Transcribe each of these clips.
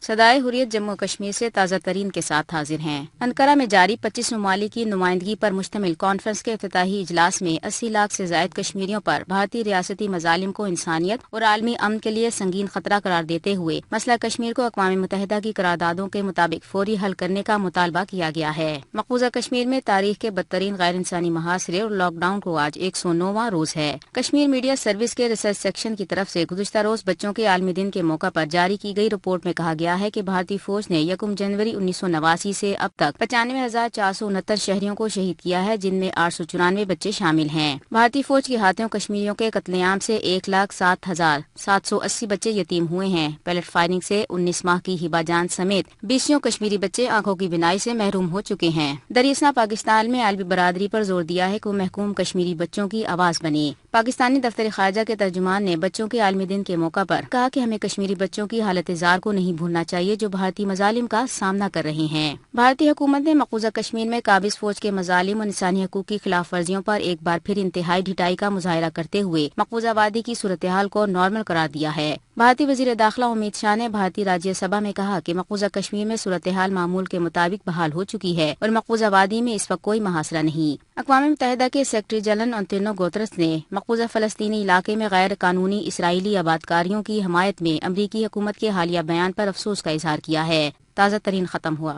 صدائے حریت جموں کشمیر سے تازہ ترین کے ساتھ حاضر ہیں۔ انقرہ میں جاری 25 ممالک کی نمائندگی پر مشتمل کانفرنس کے افتتاحی اجلاس میں 80 لاکھ سے زائد کشمیریوں پر بھارتی ریاستی مظالم کو انسانیت اور عالمی امن کے لیے سنگین خطرہ قرار دیتے ہوئے مسئلہ کشمیر کو اقوام متحدہ کی قراردادوں کے مطابق فوری حل کرنے کا مطالبہ کیا گیا ہے۔ مقبوضہ کشمیر میں تاریخ کے بدترین غیر انسانی محاصرے اور لاک ڈاؤن کو آج 109واں روز ہے۔ کشمیر میڈیا سروس کے ریسرچ سیکشن کی طرف سے گزشتہ روز بچوں کے عالمی دن کے موقع پر جاری کی گئی رپورٹ میں کہا گیا ہے کہ بھارتی فوج نے 1 جنوری 1989 سے اب تک 95,469 شہریوں کو شہید کیا ہے، جن میں 894 بچے شامل ہیں۔ بھارتی فوج کے ہاتھوں کشمیریوں کے قتل عام سے 1,07,780 بچے یتیم ہوئے ہیں۔ پیلٹ فائرنگ سے 19 ماہ کی ہبا جان سمیت 20 کشمیری بچے آنکھوں کی بینائی سے محروم ہو چکے ہیں۔ دریاسنا پاکستان میں عالمی برادری پر زور دیا ہے کہ وہ محکوم کشمیری بچوں کی آواز بنے۔ پاکستانی دفتر خارجہ کے ترجمان نے بچوں کے عالمی دن کے موقع پر کہا کہ ہمیں کشمیری بچوں کی حالت زار کو نہیں بھولنا چاہیے جو بھارتی مظالم کا سامنا کر رہے ہیں۔ بھارتی حکومت نے مقبوضہ کشمیر میں قابض فوج کے مظالم اور انسانی حقوق کی خلاف ورزیوں پر ایک بار پھر انتہائی ڈھٹائی کا مظاہرہ کرتے ہوئے مقبوضہ وادی کی صورتحال کو نارمل قرار دیا ہے۔ بھارتی وزیر داخلہ امت شاہ نے بھارتی راجیہ سبھا میں کہا کہ مقبوضہ کشمیر میں صورتحال معمول کے مطابق بحال ہو چکی ہے اور مقبوضہ وادی میں اس وقت کوئی محاصرہ نہیں۔ اقوام متحدہ کے سیکرٹری جنرل انتونیو گوترس نے مقبوضہ فلسطینی علاقے میں غیر قانونی اسرائیلی آبادکاریوں کی حمایت میں امریکی حکومت کے حالیہ بیان پر افسوس کا اظہار کیا ہے۔ تازہ ترین ختم ہوا۔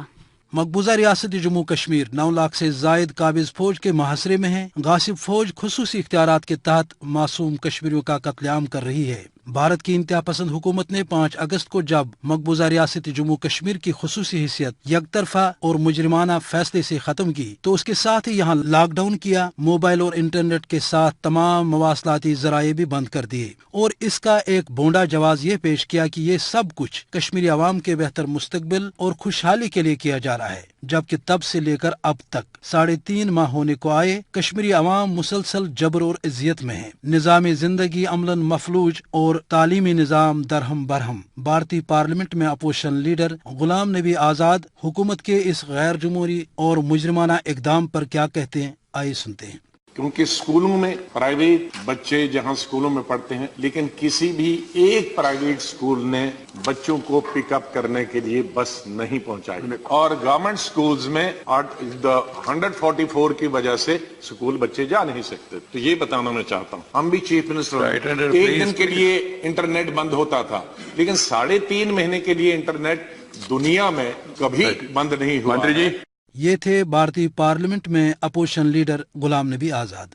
مقبوضہ ریاست جموں کشمیر 9 لاکھ سے زائد قابض فوج کے محاصرے میں ہے۔ غاصب فوج خصوصی اختیارات کے تحت معصوم کشمیریوں کا قتل عام کر رہی ہے۔ بھارت کی انتہا پسند حکومت نے 5 اگست کو جب مقبوضہ ریاست جموں کشمیر کی خصوصی حیثیت یک طرفہ اور مجرمانہ فیصلے سے ختم کی تو اس کے ساتھ ہی یہاں لاک ڈاؤن کیا، موبائل اور انٹرنیٹ کے ساتھ تمام مواصلاتی ذرائع بھی بند کر دیے اور اس کا ایک بونڈا جواز یہ پیش کیا کہ یہ سب کچھ کشمیری عوام کے بہتر مستقبل اور خوشحالی کے لیے کیا جا رہا ہے، جبکہ تب سے لے کر اب تک 3.5 ماہ ہونے کو آئے کشمیری عوام مسلسل جبر اور اذیت میں ہے۔ نظام زندگی عملاً مفلوج اور تعلیمی نظام درہم برہم۔ بھارتی پارلیمنٹ میں اپوزیشن لیڈر غلام نبی آزاد حکومت کے اس غیر جمہوری اور مجرمانہ اقدام پر کیا کہتے ہیں، آئیے سنتے ہیں۔ کیونکہ اسکولوں میں پرائیویٹ بچے جہاں اسکولوں میں پڑھتے ہیں لیکن کسی بھی ایک پرائیویٹ اسکول نے بچوں کو پک اپ کرنے کے لیے بس نہیں پہنچائی اور گورنمنٹ اسکولز میں 144 کی وجہ سے اسکول بچے جا نہیں سکتے۔ تو یہ بتانا میں چاہتا ہوں، ہم بھی چیف منسٹر ایک دن کے لیے انٹرنیٹ بند ہوتا تھا لیکن 3.5 مہینے کے لیے انٹرنیٹ دنیا میں کبھی بند نہیں ہوا۔ یہ تھے بھارتی پارلیمنٹ میں اپوزیشن لیڈر غلام نبی آزاد۔